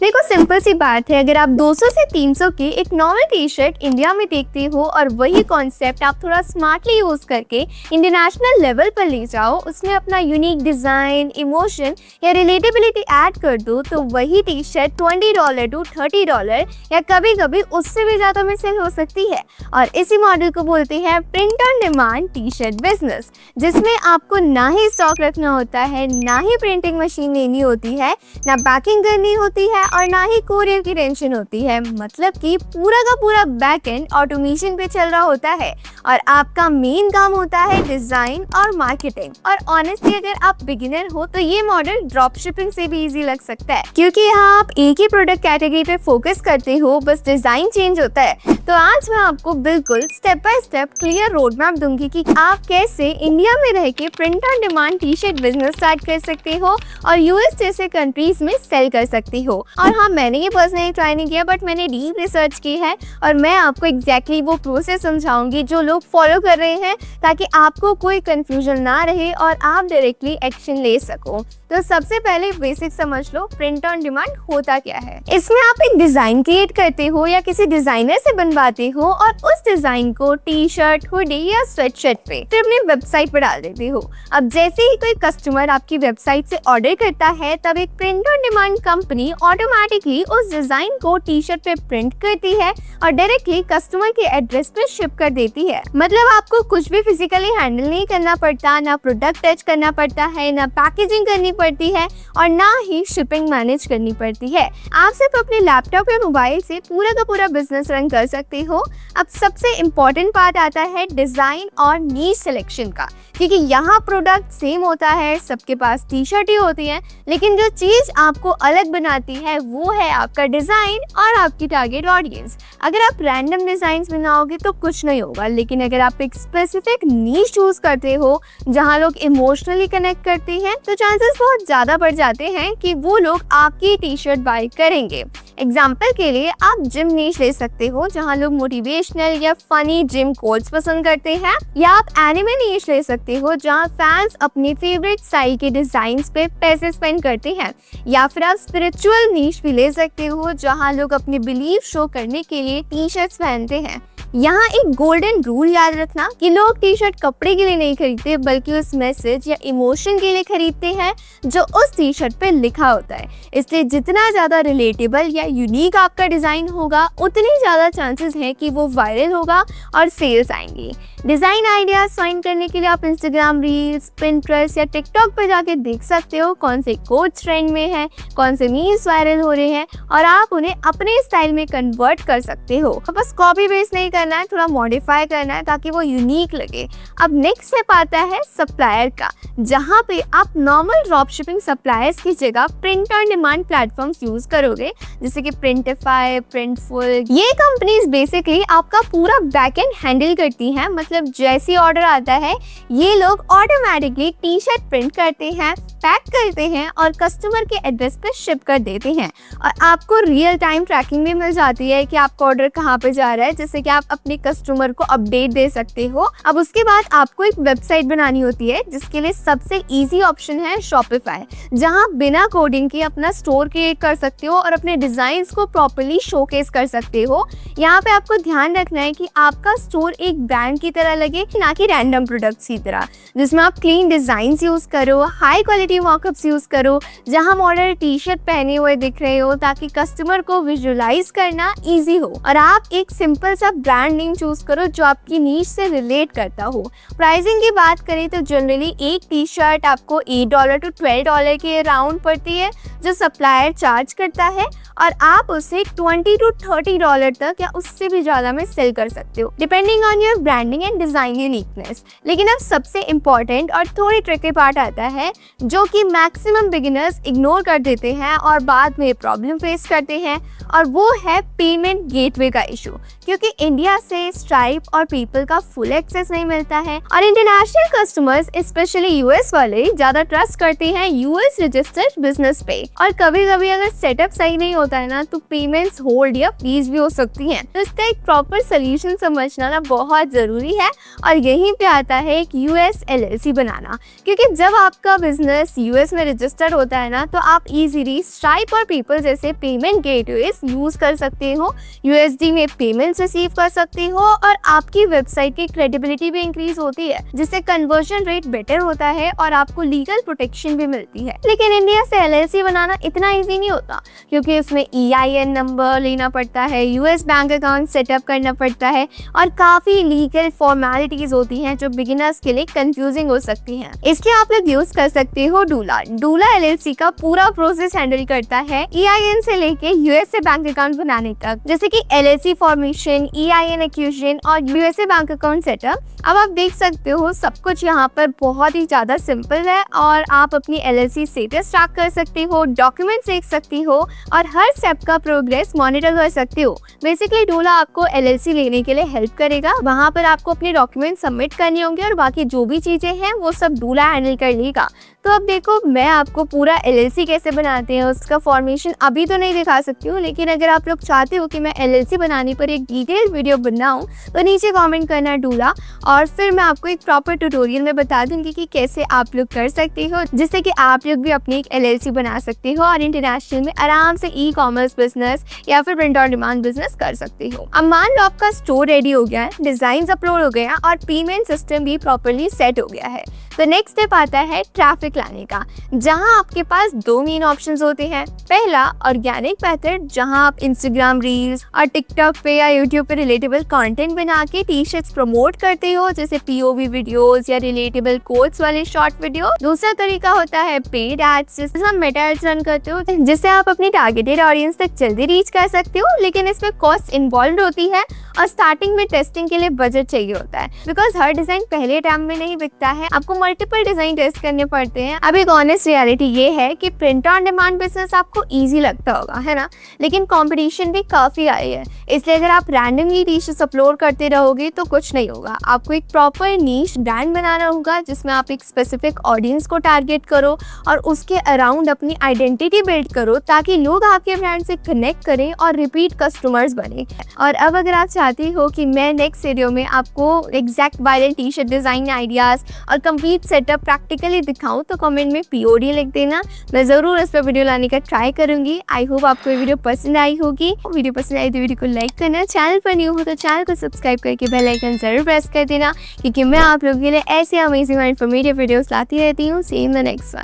देखो सिंपल सी बात है, अगर आप 200 से 300 की एक नॉर्मल टी शर्ट इंडिया में देखते हो और वही कॉन्सेप्ट आप थोड़ा स्मार्टली यूज करके इंटरनेशनल लेवल पर ले जाओ, उसमें अपना यूनिक डिजाइन, इमोशन या रिलेटेबिलिटी ऐड कर दो, तो वही टी शर्ट $20 to $30 या कभी कभी उससे भी ज्यादा में सेल हो सकती है। और इसी मॉडल को बोलते हैं print on demand T shirt business, जिसमें आपको ना ही स्टॉक रखना होता है, ना ही प्रिंटिंग मशीन लेनी होती है, ना पैकिंग करनी होती है और ना ही कोरियर की टेंशन होती है। मतलब कि पूरा का पूरा बैक एंड ऑटोमेशन पे चल रहा होता है और आपका मेन काम होता है डिजाइन और मार्केटिंग। और ऑनेस्टली अगर आप बिगिनर हो तो ये मॉडल ड्रॉप शिपिंग से भी इजी लग सकता है, क्योंकि यहाँ आप एक ही प्रोडक्ट कैटेगरी पे फोकस करते हो, बस डिजाइन चेंज होता है। तो आज मैं आपको बिल्कुल step by step clear road map दूंगी कि आप कैसे इंडिया में रह के print on demand T shirt business start कर सकते हो और यूएस जैसे कंट्रीज में सेल कर सकते हो। और हाँ, मैंने ये पर्सनली ट्राई नहीं किया, बट मैंने डीप रिसर्च की है और मैं आपको एग्जैक्टली वो प्रोसेस समझाऊंगी जो लोग फॉलो कर रहे हैं, ताकि आपको कोई कंफ्यूजन ना रहे और आप डायरेक्टली एक्शन ले सको। तो सबसे पहले बेसिक समझ लो प्रिंट ऑन डिमांड होता क्या है। इसमें आप एक डिजाइन क्रिएट करते हो या किसी डिजाइनर से बनवाते हो और उस डिजाइन को टी शर्ट, हुडी या स्वेटशर्ट पे फिर अपनी वेबसाइट पर डाल देते हो। अब जैसे ही कोई कस्टमर आपकी वेबसाइट से ऑर्डर करता है, तब एक print on demand company automatically उस डिजाइन को टी शर्ट पे प्रिंट करती है और डायरेक्टली कस्टमर के एड्रेस पे शिप कर देती है। मतलब आपको कुछ भी फिजिकली हैंडल नहीं करना पड़ता, ना प्रोडक्ट टच करना पड़ता है, ना पैकेजिंग करनी पड़ती है और ना ही शिपिंग मैनेज करनी पड़ती है। आप सिर्फ अपने लैपटॉप या मोबाइल से पूरा का पूरा बिजनेस रन कर सकते हो। अब सबसे इम्पोर्टेंट पार्ट आता है डिजाइन और नीश सिलेक्शन का, क्योंकि यहाँ प्रोडक्ट सेम होता है, सबके पास टी शर्ट ही होती है, लेकिन जो चीज आपको अलग बनाती है वो है आपका डिजाइन और आपकी टारगेट ऑडियंस। अगर आप रैंडम डिजाइन बनाओगे तो कुछ नहीं होगा, लेकिन अगर आप एक स्पेसिफिक नीश चूज करते हो जहाँ लोग इमोशनली कनेक्ट करते हैं, तो चांसेस बहुत ज्यादा बढ़ जाते हैं कि वो लोग आपकी टी शर्ट बाय करेंगे। एग्जाम्पल के लिए आप जिम नीश ले सकते हो, जहाँ लोग मोटिवेशनल या फनी जिम कोट्स पसंद करते हैं, या आप एनिमे नीश ले सकते हो, जहाँ फैंस अपने फेवरेट स्टाइल के डिजाइन्स पे पैसे स्पेंड करते हैं, या फिर आप स्पिरिचुअल नीश भी ले सकते हो, जहाँ लोग अपने बिलीफ शो करने के लिए टी शर्ट्स पहनते हैं। यहाँ एक गोल्डन रूल याद रखना कि लोग टी शर्ट कपड़े के लिए नहीं खरीदते, बल्कि उस मैसेज या इमोशन के लिए खरीदते हैं जो उस टी शर्ट पे लिखा होता है। इसलिए जितना ज़्यादा रिलेटेबल या यूनिक आपका डिज़ाइन होगा, उतनी ज़्यादा चांसेस हैं कि वो वायरल होगा और सेल्स आएंगी। डिज़ाइन आइडियाज फाइंड करने के लिए आप इंस्टाग्राम रील्स, पिंटरेस्ट या टिकटॉक पर जाके देख सकते हो कौन से कोट्स ट्रेंड में हैं, कौन से मीम्स वायरल हो रहे हैं, और आप उन्हें अपने स्टाइल में कन्वर्ट कर सकते हो। बस कॉपी पेस्ट नहीं करना है, थोड़ा मॉडिफाई करना है ताकि वो यूनिक लगे। अब नेक्स्ट स्टेप आता है सप्लायर का, जहाँ पे आप नॉर्मल ड्रॉप शिपिंग सप्लायर्स की जगह print on demand platforms use करोगे, जैसे कि प्रिंटिफाई, प्रिंटफुल। ये कंपनीज बेसिकली आपका पूरा बैकएंड हैंडल करती हैं। मतलब जैसे ऑर्डर आता है, ये लोग ऑटोमेटिकली टी शर्ट प्रिंट करते हैं, पैक करते हैं और कस्टमर के एड्रेस पे शिप कर देते हैं। और आपको रियल टाइम ट्रैकिंग भी मिल जाती है कि आपका ऑर्डर कहाँ पे जा रहा है, जैसे कि आप अपने कस्टमर को अपडेट दे सकते हो। अब उसके बाद आपको एक वेबसाइट बनानी होती है, जिसके लिए सबसे इजी ऑप्शन है शॉपिफाई, जहाँ बिना कोडिंग के अपना स्टोर क्रिएट कर सकते हो और अपने डिजाइन्स को प्रॉपर्ली शोकेस कर सकते हो। यहाँ पे आपको ध्यान रखना है कि आपका स्टोर एक ब्रांड की तरह लगे, ना कि रैंडम प्रोडक्ट्स की तरह, जिसमें आप क्लीन डिजाइन्स यूज करो, हाई क्वालिटी मॉकअप्स यूज करो, जहाँ मॉडल टी शर्ट पहने हुए दिख रहे हो, ताकि कस्टमर को विजुअलाइज करना इजी हो। और आप एक सिंपल सा ब्रांड नेम चूज करो जो आपकी नीश से रिलेट करता हो। प्राइसिंग की बात करें तो जनरली एक टी शर्ट आपको $8 to $12 के अराउंड पड़ती है, जो सप्लायर चार्ज करता है, और आप उसे $20 to $30 तक या उससे भी ज्यादा में सेल कर सकते हो, depending on your branding and design uniqueness. लेकिन अब सबसे इम्पोर्टेंट और थोड़ी ट्रिकी पार्ट आता है, जो कि मैक्सिमम बिगिनर्स इग्नोर कर देते हैं और बाद में प्रॉब्लम फेस करते हैं, और वो है पेमेंट गेटवे का इशू। क्योंकि इंडिया से स्ट्राइप और पेपल का फुल एक्सेस नहीं मिलता है, और इंटरनेशनल कस्टमर्स स्पेशली यूएस वाले ज्यादा ट्रस्ट करते हैं यूएस रजिस्टर्ड बिजनेस पे, और कभी कभी अगर सेटअप सही नहीं होता है ना, तो पेमेंट्स होल्ड या फ्रीज भी हो सकती हैं। तो इसका एक प्रॉपर सोल्यूशन समझना ना बहुत जरूरी है और यहीं पे आता है एक यूएस एलएलसी बनाना, क्योंकि जब आपका बिजनेस यूएस में रजिस्टर्ड होता है ना, तो आप इजीली स्ट्राइप और पेपल जैसे पेमेंट गेटवेज यूज कर सकते हो, यूएसडी में पेमेंट्स रिसीव कर सकते हो और आपकी वेबसाइट की क्रेडिबिलिटी भी इंक्रीज होती है, जिससे कन्वर्जन रेट बेटर होता है और आपको लीगल प्रोटेक्शन भी मिलती है। लेकिन इंडिया से एलएलसी बनाना इतना इजी नहीं होता, क्योंकि उसमें ईआईएन नंबर लेना पड़ता है, यूएस बैंक अकाउंट सेटअप करना पड़ता है और काफी लीगल फॉर्मेलिटीज होती हैं जो बिगिनर्स के लिए कंफ्यूजिंग हो सकती हैं। इसके आप लोग यूज कर सकते हो डूला। डूला एलएलसी का पूरा प्रोसेस हैंडल करता है ईआईएन से लेके यूएस से बैंक अकाउंट बनाने तक, जैसे कि एलएलसी फॉर्मेशन, ईआईएन एक्यूजन और यूएसए बैंक अकाउंट सेटअप। अब आप देख सकते हो सब कुछ यहाँ पर बहुत ही ज्यादा सिंपल है और आप अपनी एलएलसी स्टेटस ट्रैक कर सकते हो, डॉक्यूमेंट्स देख सकते हो और हर स्टेप का प्रोग्रेस मॉनिटर कर सकते हो। बेसिकली डोला आपको एलएलसी लेने के लिए हेल्प करेगा। वहाँ पर आपको अपने डॉक्यूमेंट सबमिट करने होंगे और बाकी जो भी चीजें हैं वो सब डोला हैंडल कर लेगा। तो अब देखो, मैं आपको पूरा एलएलसी कैसे बनाते हैं उसका फॉर्मेशन अभी तो नहीं दिखा सकती हूँ, लेकिन अगर आप लोग चाहते हो कि मैं एलएलसी बनाने पर एक डिटेल वीडियो बनाऊँ तो नीचे कमेंट करना डूला, और फिर मैं आपको एक प्रॉपर ट्यूटोरियल में बता दूंगी कि कैसे आप लोग कर सकते हो, जिससे कि आप लोग भी अपनी एक एलएलसी बना सकते हो और इंटरनेशनल में आराम से ई कॉमर्स बिजनेस या फिर प्रिंट ऑन डिमांड बिजनेस कर सकते हो। अब मान लो आपका स्टोर रेडी हो गया है, डिजाइन अपलोड हो गया और पेमेंट सिस्टम भी प्रॉपर्ली सेट हो गया है, तो नेक्स्ट स्टेप आता है ट्रैफिक लाने का, जहां आपके पास दो मेन ऑप्शंस होते हैं। पहला ऑर्गेनिक मेथड, जहां आप इंस्टाग्राम रील्स और टिकटॉक पे या यूट्यूब पे रिलेटेबल कंटेंट बना के टी शर्ट्स प्रमोट करते हो, जैसे पीओवी वीडियोस या रिलेटेबल कोट्स वाले शॉर्ट वीडियो। दूसरा तरीका होता है पेड एड्स, जिसमें आप मेटा एड्स रन करते हो, जिससे आप अपनी टारगेटेड ऑडियंस तक जल्दी रीच कर सकते हो, लेकिन इसमें कॉस्ट इन्वॉल्व होती है और स्टार्टिंग में टेस्टिंग के लिए बजट चाहिए होता है, बिकॉज हर डिजाइन पहले टाइम में नहीं बिकता है, आपको मल्टीपल डिजाइन टेस्ट करने पड़ते हैं। अब एक ऑनेस्ट रियलिटी ये है कि प्रिंट ऑन डिमांड बिजनेस आपको इजी लगता होगा, है ना, लेकिन कंपटीशन भी काफी आई है, इसलिए अगर आप रैंडमली टी-शर्ट्स अपलोड करते रहोगे तो कुछ नहीं होगा। आपको एक प्रॉपर नीश ब्रांड बनाना होगा, जिसमें आप एक स्पेसिफिक ऑडियंस को टारगेट करो और उसके अराउंड अपनी आइडेंटिटी बिल्ड करो, ताकि लोग आपके ब्रांड से कनेक्ट करें और रिपीट कस्टमर्स बने। और अब अगर आप चाहते हो कि मैं नेक्स्ट वीडियो में आपको exact viral T shirt design ideas और कंप्लीट सेटअप प्रैक्टिकली दिखाऊं, तो कमेंट में पीओडी लिख देना, मैं जरूर इस पर वीडियो लाने का ट्राई करूंगी। आई होप आपको ये वीडियो पसंद आई होगी। वीडियो पसंद आई तो वीडियो को लाइक करना, चैनल पर न्यू हो तो चैनल को सब्सक्राइब करके बेल आइकन जरूर प्रेस कर देना, क्योंकि मैं आप लोगों के लिए ऐसे अमेजिंग और इन्फॉर्मेटिव वीडियोस लाती रहती हूँ। सी इन द नेक्स्ट वन।